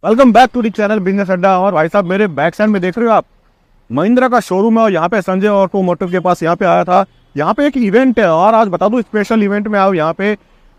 Welcome back to the channel business Adda. और भाई साहब मेरे बैक साइड में देख रहे हो आप महिंद्रा का शोरूम है और यहाँ पे संजय ऑटोमोटिव के पास यहाँ पे आया था। यहाँ पे एक इवेंट है और आज बता दूं स्पेशल इवेंट में आओ। यहाँ पे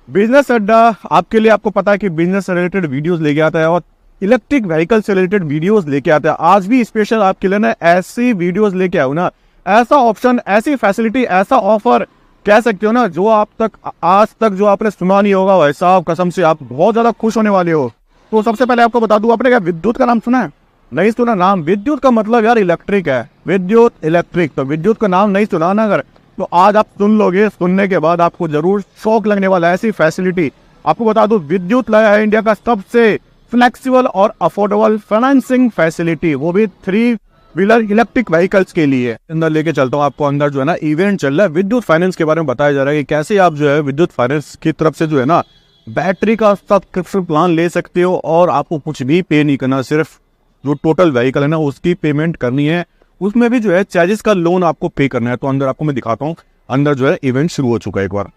बिजनेस अड्डा आपके लिए, आपको पता है कि बिजनेस से रिलेटेड वीडियोस लेके आता है और इलेक्ट्रिक व्हीकल से रिलेटेड वीडियोस लेके आता है। आज भी स्पेशल आपके लिए ना ऐसी वीडियोस लेके आओ ना, ऐसा ऑप्शन, ऐसी फैसिलिटी, ऐसा ऑफर कह सकते हो ना जो आज तक जो आपने सुना नहीं होगा। भाई साहब कसम से आप बहुत ज्यादा खुश होने वाले हो। तो सबसे पहले आपको बता दूं, आपने क्या विद्युत का नाम सुना है? नहीं सुना नाम? विद्युत का मतलब यार इलेक्ट्रिक है, विद्युत इलेक्ट्रिक। तो विद्युत का नाम नहीं सुना ना अगर, तो आज आप सुन लोगे। सुनने के बाद आपको जरूर शौक लगने वाला है। ऐसी फैसिलिटी आपको बता दूं, विद्युत लाया है इंडिया का सबसे फ्लेक्सिबल और अफोर्डेबल फाइनेंसिंग फैसिलिटी, वो भी 3 व्हीलर इलेक्ट्रिक व्हीकल्स के लिए। अंदर लेके चलता हूँ आपको। अंदर जो है ना इवेंट चल रहा है, विद्युत फाइनेंस के बारे में बताया जा रहा है कि कैसे आप जो है विद्युत फाइनेंस की तरफ से जो है ना बैटरी का सब्सक्रिप्शन प्लान ले सकते हो और आपको कुछ भी पे नहीं करना, सिर्फ जो टोटल व्हीकल है ना उसकी पेमेंट करनी है। उसमें भी जो है चार्जेस का लोन आपको पे करना है। तो अंदर आपको मैं दिखाता हूँ। अंदर जो है इवेंट शुरू हो चुका है। एक बार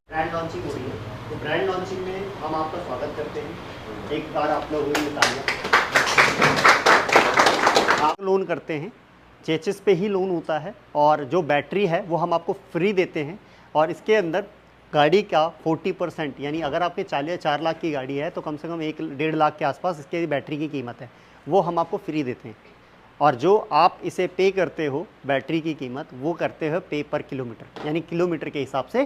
ब्रांड लॉन्चिंग हो रही है, तो ब्रांड लॉन्चिंग में हम आपका स्वागत करते हैं। एक बार आप लोग आप लोन करते हैं, चेचिस पे ही लोन होता है और जो बैटरी है वो हम आपको फ्री देते हैं। और इसके अंदर गाड़ी का 40%, यानी अगर आपके 4 लाख की गाड़ी है तो कम से कम 1-1.5 लाख के आसपास इसके बैटरी की कीमत है, वो हम आपको फ्री देते हैं। और जो आप इसे पे करते हो बैटरी की कीमत, वो करते हो पे पर किलोमीटर, यानी किलोमीटर के हिसाब से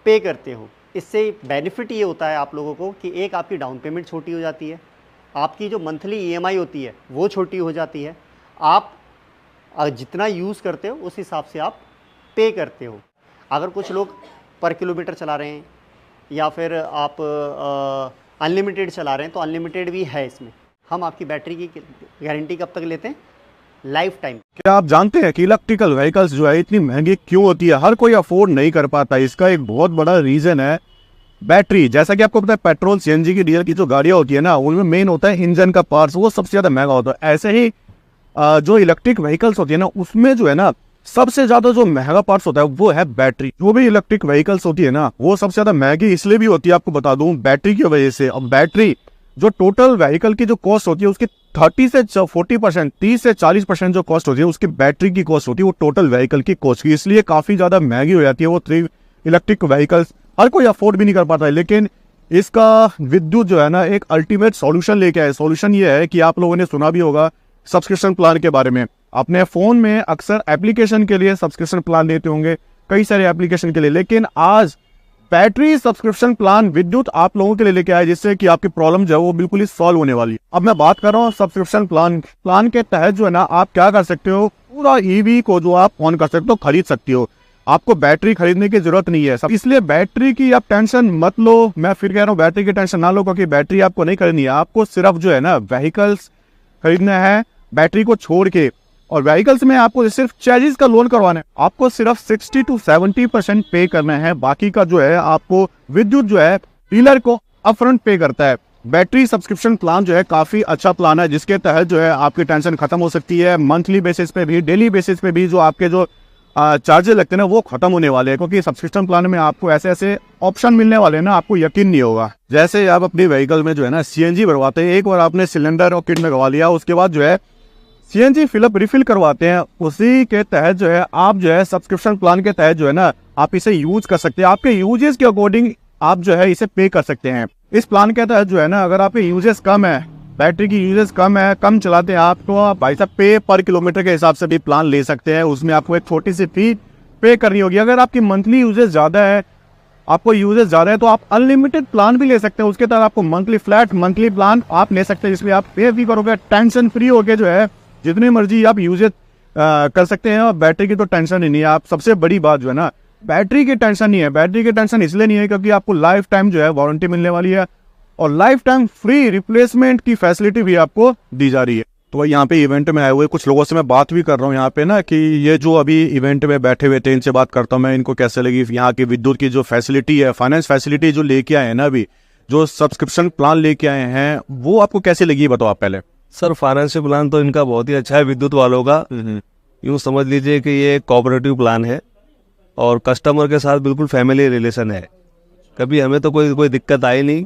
पे करते हो। इससे बेनिफिट ये होता है आप लोगों को कि एक आपकी डाउन पेमेंट छोटी हो जाती है, आपकी जो मंथली ईएमआई होती है वो छोटी हो जाती है, आप जितना यूज़ करते हो उस हिसाब से आप पे करते हो। अगर कुछ लोग पर किलोमीटर चला रहे हैं या फिर आप अनलिमिटेड चला रहे हैं तो अनलिमिटेड भी है इसमें। हम आपकी बैटरी की गारंटी कब तक लेते हैं? Life time. क्या आप जानते हैं कि इलेक्ट्रिकल व्हीकल्स जो है इतनी महंगी क्यों होती है? हर कोई अफोर्ड नहीं कर पाता। इसका एक बहुत बड़ा रीजन है बैटरी। जैसा कि आपको पता है पेट्रोल, सीएनजी की, डीजल की जो गाड़ियां होती है ना उनमें मेन होता है इंजन का पार्ट्स, वो सबसे ज्यादा महंगा होता है। ऐसे ही जो इलेक्ट्रिक व्हीकल्स होती है ना उसमें जो है ना सबसे ज्यादा जो महंगा पार्ट्स होता है वो है बैटरी। जो भी इलेक्ट्रिक व्हीकल्स होती है ना वो सबसे ज्यादा महंगी इसलिए भी होती है, आपको बता दूं, बैटरी की वजह से। अब बैटरी जो टोटल व्हीकल की जो कॉस्ट होती है उसकी 30 से 40%, 30 से 40% जो कॉस्ट होती है उसकी बैटरी की कॉस्ट होती है, वो टोटल व्हीकल की कॉस्ट की, इसलिए काफी ज्यादा महंगी हो जाती है वो 3 इलेक्ट्रिक व्हीकल्स। हर कोई अफोर्ड भी नहीं कर पाता है। लेकिन इसका विद्युत जो है ना एक अल्टीमेट सॉल्यूशन लेके आए। सॉल्यूशन ये है कि आप लोगों ने सुना भी होगा सब्सक्रिप्शन प्लान के बारे में। अपने फोन में अक्सर एप्लीकेशन के लिए सब्सक्रिप्शन प्लान लेते होंगे, कई सारे एप्लीकेशन के लिए, लेकिन आज बैटरी सब्सक्रिप्शन प्लान विद्युत आप लोगों के लिए लेके आए, जिससे कि आपकी प्रॉब्लम जो है वो बिल्कुल ही सॉल्व होने वाली है। अब मैं बात कर रहा हूँ सब्सक्रिप्शन प्लान के तहत जो है ना आप क्या कर सकते हो, पूरा ईवी को जो आप ऑन कर सकते हो, खरीद सकते हो। आपको बैटरी खरीदने की जरूरत नहीं है, इसलिए बैटरी की आप टेंशन मत लो। मैं फिर कह रहा हूँ बैटरी की टेंशन ना लो, क्योंकि बैटरी आपको नहीं खरीदनी है। आपको सिर्फ जो है ना व्हीकल्स खरीदना है बैटरी को छोड़ के, और व्हीकल्स में आपको सिर्फ चार्जेस का लोन करवाना है। आपको सिर्फ 60 to 70% पे करना है, बाकी का जो है आपको विद्युत जो है डीलर को अपफ्रंट पे करता है। बैटरी सब्सक्रिप्शन प्लान जो है काफी अच्छा प्लान है, जिसके तहत जो है आपकी टेंशन खत्म हो सकती है। मंथली बेसिस पे भी, डेली बेसिस पे भी जो आपके जो चार्जेस लगते हैं ना वो खत्म होने वाले हैं, क्योंकि सब्सक्रिप्शन प्लान में आपको ऐसे ऐसे ऑप्शन मिलने वाले हैं ना आपको यकीन नहीं होगा। जैसे आप अपनी व्हीकल में जो है ना सीएनजी भरवाते हैं, एक बार आपने सिलेंडर और किट में करवा लिया, उसके बाद जो है सीएनजी फिलअप रिफिल करवाते हैं, उसी के तहत जो है आप जो है सब्सक्रिप्शन प्लान के तहत जो है ना आप इसे यूज कर सकते हैं। आपके यूजेस के अकॉर्डिंग आप जो है इसे पे कर सकते हैं। इस प्लान के तहत जो है ना अगर आपके यूजेस कम है, बैटरी की यूजेस कम है, कम चलाते हैं आप, तो आप भाई साहब पे पर किलोमीटर के हिसाब से भी प्लान ले सकते हैं। उसमें आपको एक छोटी सी फी पे करनी होगी। अगर आपकी मंथली यूजेस ज्यादा है, आपको यूजेस ज्यादा है, तो आप अनलिमिटेड प्लान भी ले सकते हैं। उसके तहत आपको मंथली प्लान आप ले सकते हैं, जिसमें आप पे भी करोगे, टेंशन फ्री होके जो है जितनी मर्जी आप यूजेस कर सकते हैं। और बैटरी की तो टेंशन ही नहीं है। आप सबसे बड़ी बात जो है ना बैटरी की टेंशन नहीं है। बैटरी की टेंशन इसलिए नहीं है क्योंकि आपको लाइफ टाइम जो है वारंटी मिलने वाली है और लाइफ टाइम फ्री रिप्लेसमेंट की फैसिलिटी भी आपको दी जा रही है। तो यहाँ पे इवेंट में आए हुए कुछ लोगों से मैं बात भी कर रहा हूँ यहाँ पे ना, कि ये जो अभी इवेंट में बैठे हुए थे इनसे बात करता हूँ मैं, इनको कैसे लगी यहाँ की विद्युत की जो फैसिलिटी है, फाइनेंस फैसिलिटी जो लेके आए हैं ना, अभी जो सब्सक्रिप्शन प्लान लेके आए हैं, वो आपको कैसे लगी बताओ आप पहले। सर फाइनेंशियल प्लान तो इनका बहुत ही अच्छा है विद्युत वालों का। यूँ समझ लीजिए कि ये कोऑपरेटिव प्लान है और कस्टमर के साथ बिल्कुल फैमिली रिलेशन है। कभी हमें तो कोई दिक्कत आई नहीं।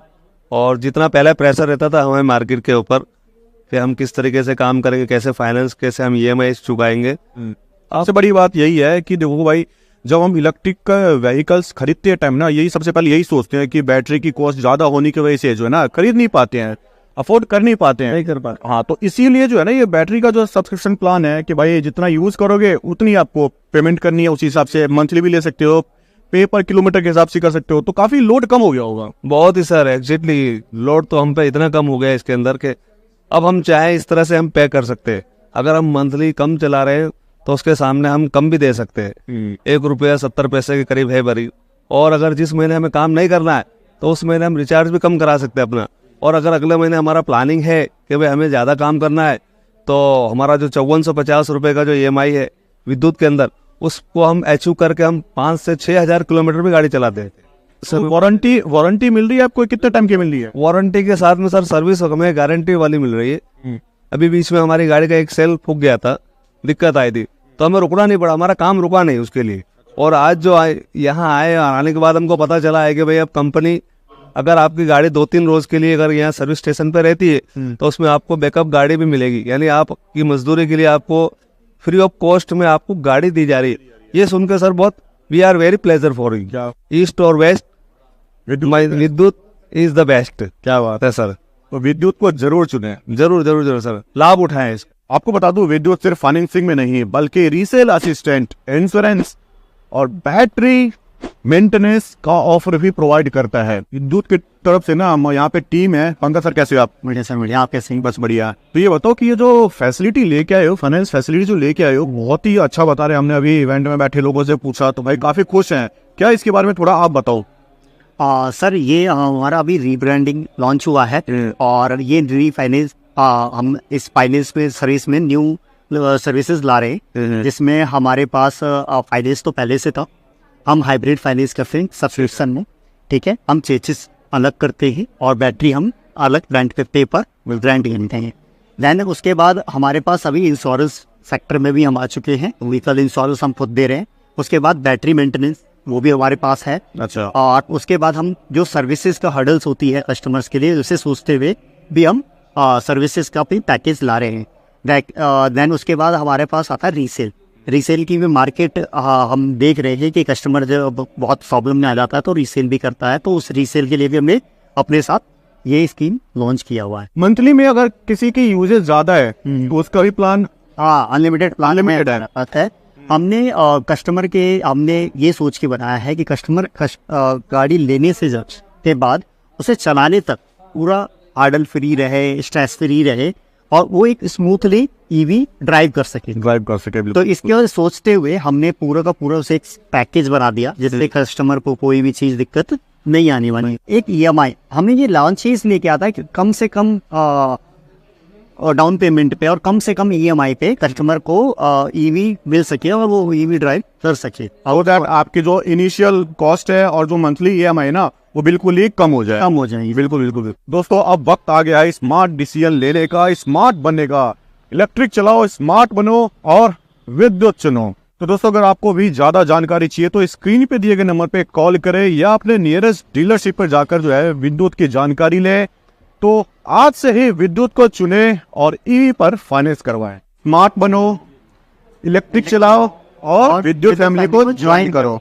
और जितना पहले प्रेशर रहता था हमें मार्केट के ऊपर कि हम किस तरीके से काम करेंगे, कैसे फाइनेंस, कैसे हम EMI चुकाएंगे। सबसे बड़ी बात यही है कि देखो भाई, जब हम इलेक्ट्रिक व्हीकल्स खरीदते टाइम ना यही सबसे पहले यही सोचते हैं कि बैटरी की कॉस्ट ज़्यादा होने की वजह से जो है ना खरीद नहीं पाते हैं, अफोर्ड कर नहीं पाते हैं, नहीं कर पाते। हाँ, तो इसीलिए जो है ना ये बैटरी का जो सब्सक्रिप्शन प्लान है कि भाई जितना यूज़ करोगे उतनी आपको पेमेंट करनी है, उसी हिसाब से मंथली भी ले सकते हो, पे पर किलोमीटर के हिसाब से कर सकते हो, तो काफ़ी लोड कम हो गया होगा। बहुत ही सर, एग्जैक्टली लोड तो हम पे इतना कम हो गया है इसके अंदर के अब हम चाहे इस तरह से हम पे कर सकते हैं। अगर हम मंथली कम चला रहे हैं तो उसके सामने हम कम भी दे सकते हैं। 1 रुपया 70 पैसे के करीब है भरी। और अगर जिस महीने हमें काम नहीं करना है तो उस महीने हम रिचार्ज भी कम करा सकते हैं अपना। और अगर अगले महीने हमारा प्लानिंग है कि भाई हमें ज़्यादा काम करना है तो हमारा जो 5450 रुपये का जो EMI है विद्युत के अंदर, उसको हम अचीव करके हम 5 से 6 हज़ार किलोमीटर भी गाड़ी चलाते हैं। सर वारंटी मिल रही है आपको, कितने टाइम की मिल रही है? वारंटी के साथ में सर सर्विस हमें गारंटी वाली मिल रही है। अभी बीच में हमारी गाड़ी का एक सेल फूक गया था, दिक्कत आई थी, तो हमें रुकना नहीं पड़ा, हमारा काम रुका नहीं उसके लिए। और आज जो यहाँ आने के बाद हमको पता चला है कि भाई अब कंपनी अगर आपकी गाड़ी 2-3 रोज के लिए अगर यहाँ सर्विस स्टेशन पे रहती है तो उसमें आपको बैकअप गाड़ी भी मिलेगी, यानी आपकी मजदूरी के लिए आपको फ्री ऑफ कॉस्ट में आपको गाड़ी दी जा रही है। ये सुनकर सर बहुत we are very pleasure for you. East और west Vidyut is the best. क्या बात है सर, तो विद्युत को जरूर चुने, जरूर सर, लाभ उठाएं इसका। आपको बता दूं विद्युत सिर्फ फाइनेंसिंग में नहीं बल्कि रीसेल असिस्टेंट, इंश्योरेंस और बैटरी मेंटेनेंस का ऑफर भी प्रोवाइड करता है। विद्युत की तरफ से ना हम यहाँ पे टीम है। पंकज सर कैसे हो आप? बढ़िया सर, बढ़िया। आप कैसे हैं? बस बढ़िया। तो ये बताओ कि ये जो फैसिलिटी लेके आए हो, फाइनेंस फैसिलिटी जो लेके आए हो, बहुत ही अच्छा बता रहे हैं। हमने अभी इवेंट में बैठे लोगों से पूछा तो भाई काफी खुश हैं। क्या इसके बारे में थोड़ा आप बताओ। सर ये हमारा अभी रीब्रांडिंग लॉन्च हुआ है और ये रीफाइनेंस हम इस फाइनेंस में सर्विस में न्यू सर्विसेज ला रहे हैं, जिसमें हमारे पास फाइनेंस तो पहले से था। हम हाइब्रिड फाइनेंस करते हैं सब्सक्रिप्शन में, ठीक है। हम चेसिस अलग करते हैं और बैटरी हम अलग ब्रांड पे पर ब्रांड करते हैं। दैन उसके बाद हमारे पास अभी इंश्योरेंस सेक्टर में भी हम आ चुके हैं, व्हीकल इंश्योरेंस हम खुद दे रहे हैं। उसके बाद बैटरी मेंटेनेंस वो भी हमारे पास है। अच्छा। और उसके बाद हम जो सर्विसेज का हर्डल्स होती है कस्टमर्स के लिए, उसे सोचते हुए भी हम सर्विसेज का भी पैकेज ला रहे हैं। देन उसके बाद हमारे पास आता है रीसेल की भी मार्केट हम देख रहे हैं कि कस्टमर जब बहुत प्रॉब्लम में आ जाता है तो रीसेल भी करता है, तो उस रीसेल के लिए भी हमने अपने साथ ये स्कीम लॉन्च किया हुआ है। मंथली में अगर किसी की यूजेज ज्यादा है तो उसका भी प्लान अनलिमिटेड प्लान है। हमने कस्टमर के हमने ये सोच के बनाया है कि कस्टमर गाड़ी लेने से के बाद उसे चलाने तक पूरा हार्डल फ्री रहे, स्ट्रेस फ्री रहे और वो एक स्मूथली ईवी ड्राइव कर सके। तो इसके वजह सोचते हुए हमने पूरा का पूरा उसे एक पैकेज बना दिया जिससे कस्टमर को कोई भी चीज दिक्कत नहीं आने वाली। एक EMI हमने ये लॉन्च इसलिए किया था कि कम से कम डाउन पेमेंट पे और कम से कम EMI पे कस्टमर को EV मिल सके और वो EV ड्राइव कर सके। और आपकी जो इनिशियल कॉस्ट है और जो मंथली EMI है ना वो बिल्कुल ही कम हो जाएगी। बिल्कुल। दोस्तों अब वक्त आ गया है स्मार्ट डिसीजन लेने का, स्मार्ट बनने का। इलेक्ट्रिक चलाओ, स्मार्ट बनो और विद्युत चुनो। तो दोस्तों अगर आपको भी ज्यादा जानकारी चाहिए तो स्क्रीन पे दिए गए नंबर पे कॉल करें या अपने नियरेस्ट डीलरशिप पर जाकर जो है विद्युत की जानकारी लें। तो आज से ही विद्युत को चुने और EV पर फाइनेंस करवाएं। स्मार्ट बनो, इलेक्ट्रिक चलाओ और विद्युत फैमिली को ज्वाइन करो।